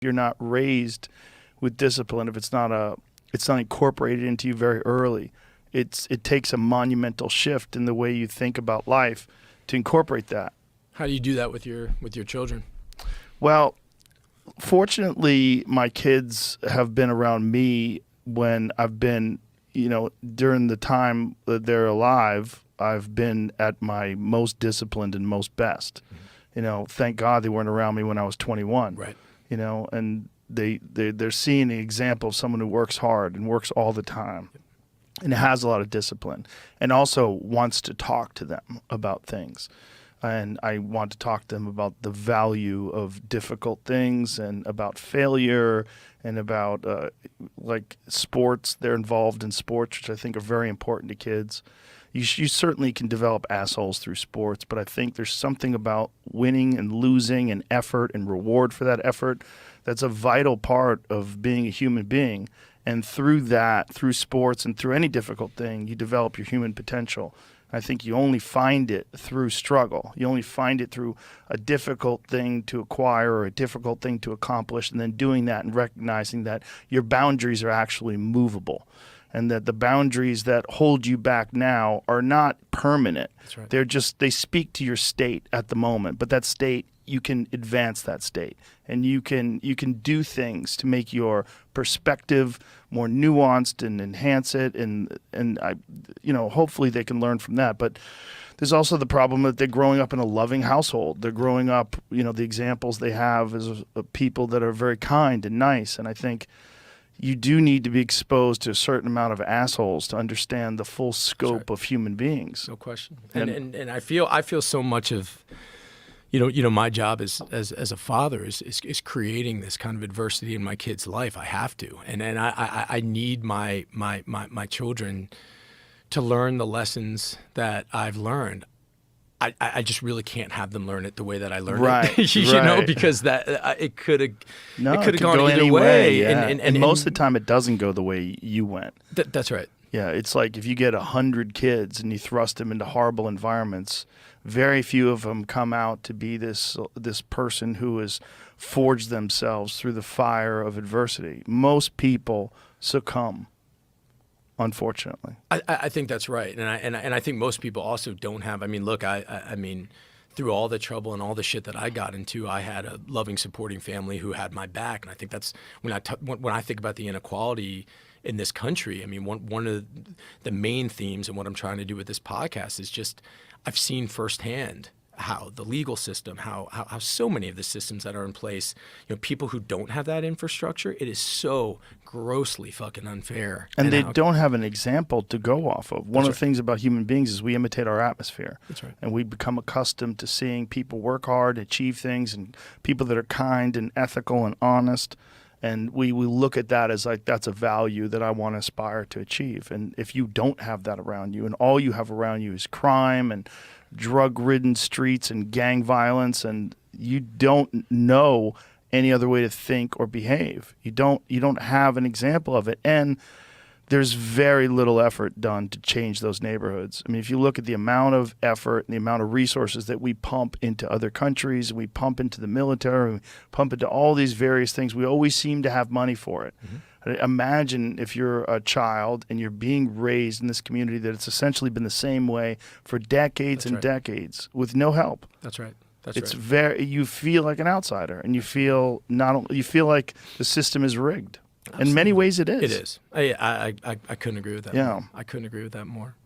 You're not raised with discipline if it's not incorporated into you very early. It takes a monumental shift in the way you think about life to incorporate that. How do you do that with your children? Well, fortunately, my kids have been around me when I've been, during the time that they're alive, I've been at my most disciplined and most best. Mm-hmm. Thank God they weren't around me when I was 21. Right. And they're seeing the example of someone who works hard and works all the time and has a lot of discipline and also wants to talk to them about things. And I want to talk to them about the value of difficult things and about failure and about like sports. They're involved in sports, which I think are very important to kids. You certainly can develop assholes through sports, but I think there's something about winning and losing and effort and reward for that effort that's a vital part of being a human being. And through that, through sports and through any difficult thing, you develop your human potential. I think you only find it through struggle. You only find it through a difficult thing to acquire or a difficult thing to accomplish, and then doing that and recognizing that your boundaries are actually movable and that the boundaries that hold you back now are not permanent. That's right. They speak to your state at the moment, but that state, you can advance that state and you can do things to make your perspective more nuanced and enhance it and hopefully they can learn from that. But there's also the problem that they're growing up in a loving household. They're growing up, the examples they have is people that are very kind and nice, and I think you do need to be exposed to a certain amount of assholes to understand the full scope of human beings. No question. And I feel so much of my job as a father is creating this kind of adversity in my kid's life. I have to, and I need my children to learn the lessons that I've learned. I just really can't have them learn it the way that I learned it, because that it could have gone either way. Yeah. And most of the time, it doesn't go the way you went. That's right. Yeah, it's like if you get 100 kids and you thrust them into horrible environments, very few of them come out to be this person who has forged themselves through the fire of adversity. Most people succumb, unfortunately. I think that's right, and I think most people also don't have. I mean, look, I mean, through all the trouble and all the shit that I got into, I had a loving, supporting family who had my back, and I think that's when I think about the inequality in this country. I mean, one of the main themes and what I'm trying to do with this podcast is just I've seen firsthand how the legal system, how so many of the systems that are in place, people who don't have that infrastructure, it is so grossly fucking unfair. And they don't have an example to go off of. One of the things about human beings is we imitate our atmosphere. That's right. And we become accustomed to seeing people work hard, achieve things, and people that are kind and ethical and honest. And we look at that as like, that's a value that I want to aspire to achieve. And if you don't have that around you and all you have around you is crime and drug-ridden streets and gang violence, and you don't know any other way to think or behave, you don't have an example of it. And there's very little effort done to change those neighborhoods. I mean, if you look at the amount of effort and the amount of resources that we pump into other countries, we pump into the military, we pump into all these various things, we always seem to have money for it. Mm-hmm. Imagine if you're a child and you're being raised in this community that it's essentially been the same way for decades and decades with no help. That's right. You feel like an outsider, and you feel like the system is rigged. Absolutely. In many ways, it is. It is. I couldn't agree with that. Yeah. More. I couldn't agree with that more.